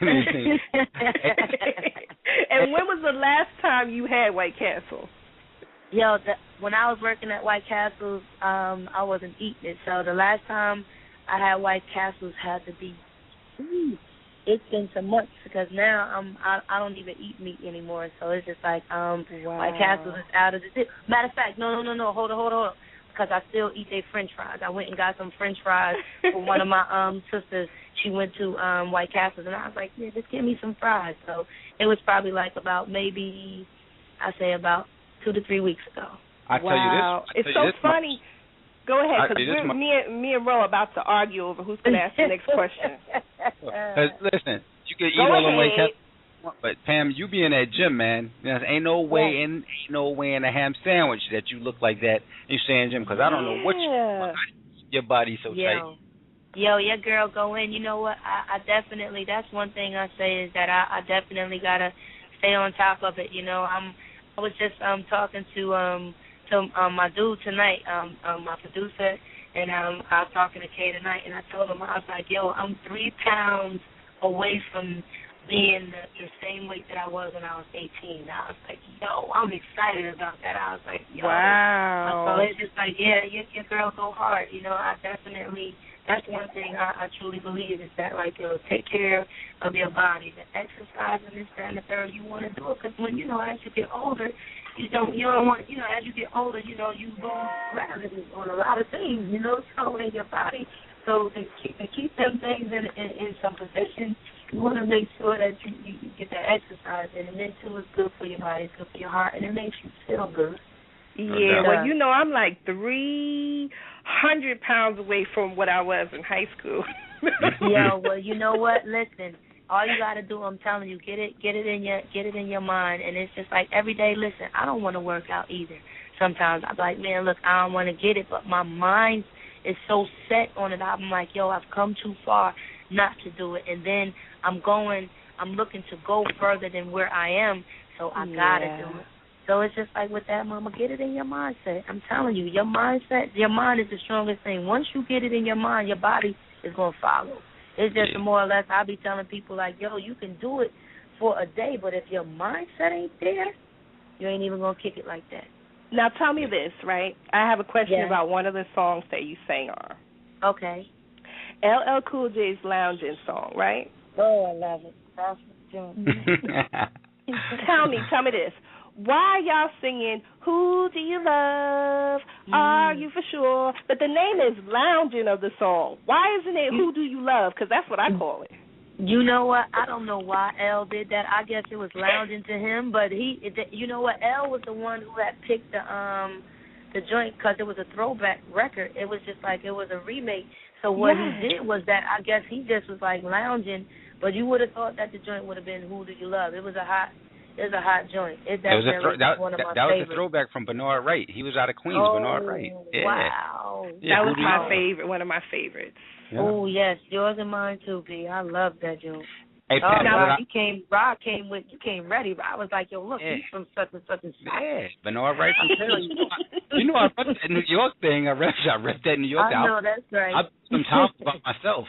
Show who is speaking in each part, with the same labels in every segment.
Speaker 1: And when was the last time you had White Castle?
Speaker 2: Yo, when I was working at White Castles, I wasn't eating it. So the last time I had White Castles had to be, it's been some months because now I don't even eat meat anymore. So it's just like White Castles is out of the. Matter of fact, no, hold on. Because I still eat their French fries. I went and got some French fries for one of my sisters. She went to White Castles, and I was like, yeah, just give me some fries. So it was probably like about 2 to 3 weeks ago.
Speaker 3: I tell you this.
Speaker 1: It's so funny. Go ahead, because me and Ro are about to argue over who's going to ask the next question.
Speaker 3: Listen, you can eat all the White Castles. But Pam, you be in that gym, man. Ain't no way in a ham sandwich that you look like that. You stay in the gym because I don't know what your body's so tight.
Speaker 2: Your girl go in. You know what? I definitely. That's one thing I say is that I definitely gotta stay on top of it. You know, I was just talking to my dude tonight, my producer, and I was talking to Kay tonight, and I told him I was like, yo, I'm 3 pounds away from being the same weight that I was when I was 18. I was like, yo, I'm excited about that. I was like, yo.
Speaker 1: Wow.
Speaker 2: So it's just like, yeah, your girl go hard. You know, I definitely, that's one thing I truly believe is that, like, take care of your body. The exercise and this, that, and the third, you want to do it. Because when, as you get older, you don't want, as you get older, you lose gravity on a lot of things, so in your body. So to keep them things in some position, you want to make sure that you get that exercise in, and then too, it's good for your body, it's good for your heart, and it makes you feel good.
Speaker 1: Yeah, well, I'm like 300 pounds away from what I was in high school.
Speaker 2: Yeah, well, you know what? Listen, all you got to do, I'm telling you, get it in your mind, and it's just like every day. Listen, I don't want to work out either. Sometimes I'm like, man, look, I don't want to get it, but my mind is so set on it. I'm like, yo, I've come too far not to do it, and then I'm looking to go further than where I am, so I gotta do it. So it's just like with that, mama, get it in your mindset. I'm telling you, your mind is the strongest thing. Once you get it in your mind, your body is gonna follow. It's just more or less, I'll be telling people like, yo, you can do it for a day, but if your mindset ain't there, you ain't even gonna kick it like that.
Speaker 1: Now tell me this, right? I have a question about one of the songs that you sang on.
Speaker 2: Okay.
Speaker 1: LL Cool J's Lounging song, right?
Speaker 2: Oh, I love it.
Speaker 1: Tell me this. Why y'all singing, Who Do You Love? Are You For Sure? But the name is Lounging of the song. Why isn't it Who Do You Love? Because that's what I call it.
Speaker 2: You know what? I don't know why L did that. I guess it was lounging to him, but you know what? L was the one who had picked the joint because it was a throwback record. It was just like it was a remake. So what he did was that I guess he just was like lounging, but you would have thought that the joint would have been Who Do You Love? It was a hot joint. That
Speaker 3: was a throwback from Bernard Wright. He was out of Queens, Bernard Wright. Yeah.
Speaker 2: Wow.
Speaker 1: Yeah, that was my favorite, one of my favorites.
Speaker 3: Yeah.
Speaker 2: Oh, yes, yours and mine too, B. I love that joint.
Speaker 3: Hey, Pat,
Speaker 2: you came ready. I was like, yo, look, he's from such and such and such.
Speaker 3: Yeah, Bernard Wright from Paris. I read that New York thing. I read that New York thing.
Speaker 2: I know, that's right.
Speaker 3: I put some time about myself.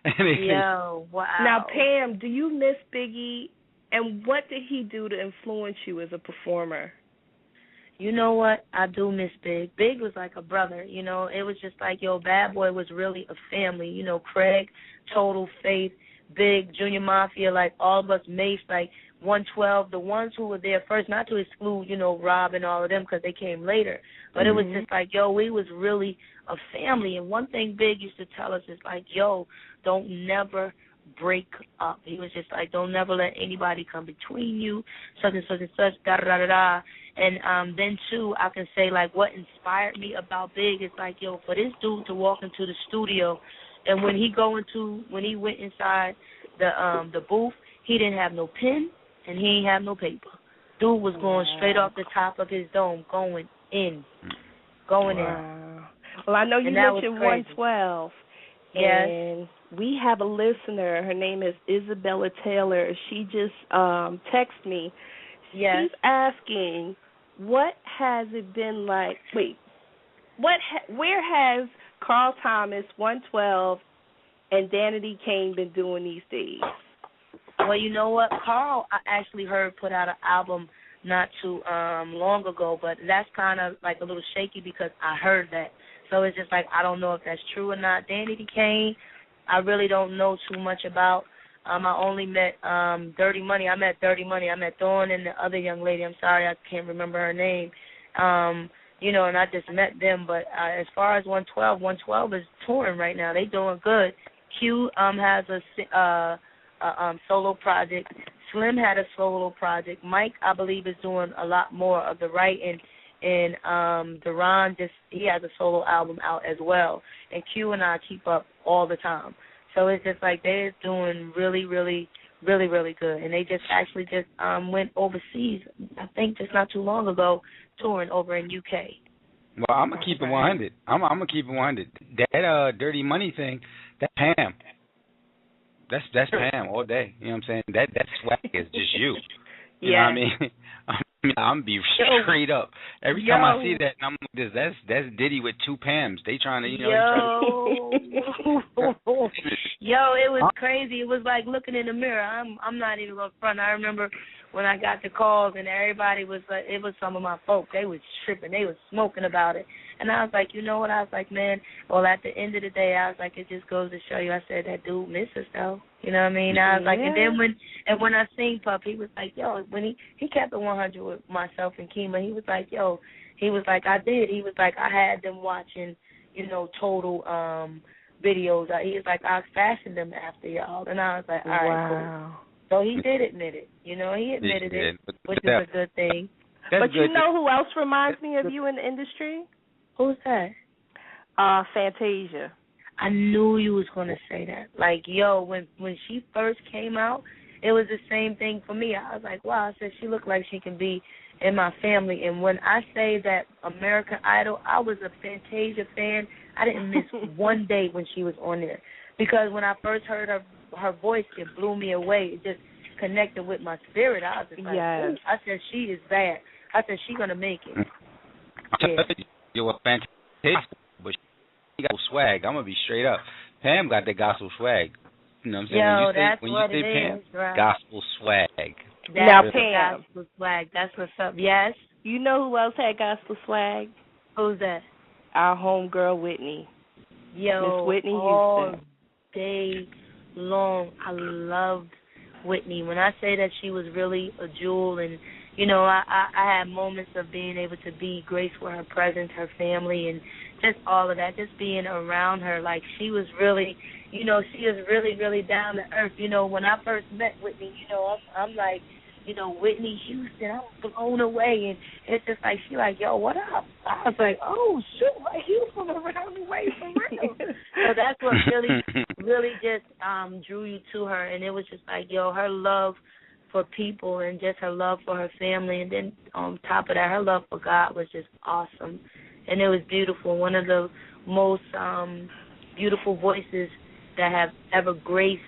Speaker 2: Yo, wow.
Speaker 1: Now, Pam, do you miss Biggie? And what did he do to influence you as a performer?
Speaker 2: You know what? I do miss Big. Big was like a brother, It was just like, Bad Boy was really a family. Craig, Total, Faith, Big, Junior Mafia, like all of us, Mace, like 112, the ones who were there first, not to exclude, Rob and all of them because they came later. But it was just like, we was really a family. And one thing Big used to tell us is like, don't never break up. He was just like, don't never let anybody come between you, such and such and such, da-da-da-da-da. And then, too, I can say, like, what inspired me about Big is, like, for this dude to walk into the studio, and when he went inside the booth, he didn't have no pen, and he ain't have no paper. Dude was going straight off the top of his dome, going in.
Speaker 1: Well, I know you mentioned 112.
Speaker 2: Yes.
Speaker 1: And we have a listener. Her name is Isabella Taylor. She just texted me.
Speaker 2: Yes.
Speaker 1: She's asking, what has it been like? Wait, where has Carl Thomas, 112, and Danity Kane been doing these days?
Speaker 2: Well, you know what? Carl, I actually heard put out an album not too long ago, but that's kind of like a little shaky because I heard that. So it's just like I don't know if that's true or not. Danny D. Kane, I really don't know too much about. I only met Dirty Money. I met Dirty Money. I met Dawn and the other young lady. I'm sorry, I can't remember her name. You know, and I just met them. But as far as 112 is touring right now. They doing good. Q has a solo project. Slim had a solo project. Mike, I believe, is doing a lot more of the writing. And Deron, he has a solo album out as well. And Q and I keep up all the time. So it's just like they're doing really, really, really, really good. And they just went overseas, I think just not too long ago, touring over in UK.
Speaker 3: Well, I'm going to keep it 100. I'm going to keep it 100. That Dirty Money thing, that's Pam. That's Pam all day. You know what I'm saying? That swag is just you. You know what I mean? I'm be straight up. Every time I see that, I'm like, that's Diddy with two Pams. They trying to,
Speaker 2: Yo, it was crazy. It was like looking in the mirror. I'm not even gonna front. I remember when I got the calls and everybody was like, it was some of my folks. They was tripping. They was smoking about it. And I was like, you know what? I was like, man. Well, at the end of the day, I was like, it just goes to show you. I said that dude misses though. You know what I mean? I was like, and then when I seen Pup, he was like, yo, when he kept it 100 with myself and Kima, he was like, yo, he was like, I did. He was like, I had them watching, total videos. He was like, I fashioned them after y'all, and I was like, all right, cool. So he did admit it. He admitted it, which is a good thing.
Speaker 1: But you know who else reminds me of you in the industry?
Speaker 2: Who's that?
Speaker 1: Fantasia.
Speaker 2: I knew you was going to say that. Like, yo, when she first came out, it was the same thing for me. I was like, wow, I said she looked like she can be in my family. And when I say that American Idol, I was a Fantasia fan. I didn't miss one day when she was on there. Because when I first heard her voice, it blew me away. It just connected with my spirit. I was just like, ooh. I said, she is bad. I said, she's going to make it. Yeah.
Speaker 3: You're a Fantasia, but she got swag. I'm going to be straight up. Pam got the gospel swag. You know what I'm saying?
Speaker 2: Yo,
Speaker 3: when you say Pam,
Speaker 2: right.
Speaker 3: Gospel swag.
Speaker 1: Now, Pam.
Speaker 2: Gospel swag. That's what's up. Yes?
Speaker 1: You know who else had gospel swag?
Speaker 2: Who's that?
Speaker 1: Our homegirl, Whitney.
Speaker 2: Yo,
Speaker 1: Miss Whitney
Speaker 2: all
Speaker 1: Houston.
Speaker 2: day long, I loved Whitney. When I say that she was really a jewel, and, I had moments of being able to be graced with her presence, her family, and just all of that, just being around her. Like, she was really, she was really, really down to earth. When I first met Whitney, I'm like, Whitney Houston, I'm blown away. And it's just like, she like, yo, what up? I was like, oh, shoot, like, you from around the way for real. So that's what really, really just drew you to her. And it was just like, yo, her love for people and just her love for her family. And then on top of that, her love for God was just awesome. And it was beautiful. One of the most beautiful voices that have ever graced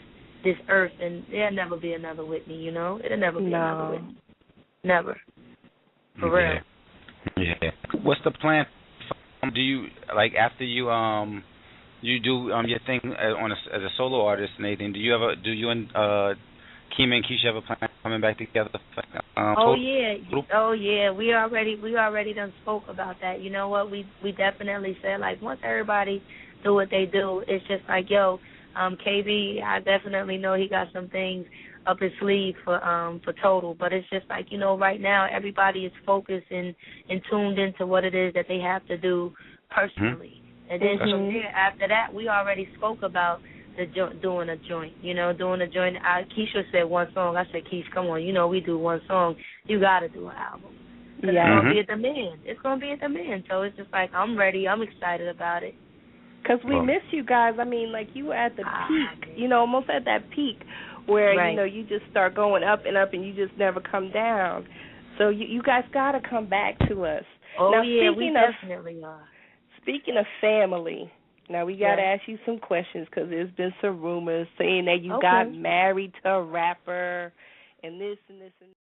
Speaker 2: this earth, and there'll never be another Whitney, It'll never be another Whitney. Never. For real.
Speaker 3: Yeah. What's the plan? Do you, like, after you do your thing as a solo artist and anything, do you and Kima and Keisha have a plan coming back together?
Speaker 2: Oh yeah, we already done spoke about that. You know what? We definitely said, like, once everybody do what they do, it's just like, yo, KB, I definitely know he got some things up his sleeve for Total, but it's just like, right now everybody is focused and tuned into what it is that they have to do personally. Mm-hmm. And then from there, after that, we already spoke about doing a joint. Keisha said one song. I said, Keisha, come on, we do one song. You got to do an album. Because it's going to be a demand. It's going to be a demand. So it's just like, I'm ready. I'm excited about it.
Speaker 1: Because we miss you guys. I mean, like, you were at the peak, almost at that peak where, you just start going up and up and you just never come down. So you guys got to come back to us.
Speaker 2: Oh,
Speaker 1: now,
Speaker 2: yeah, we definitely are.
Speaker 1: Speaking of family, now we got to ask you some questions because there's been some rumors saying that you got married to a rapper and this and this and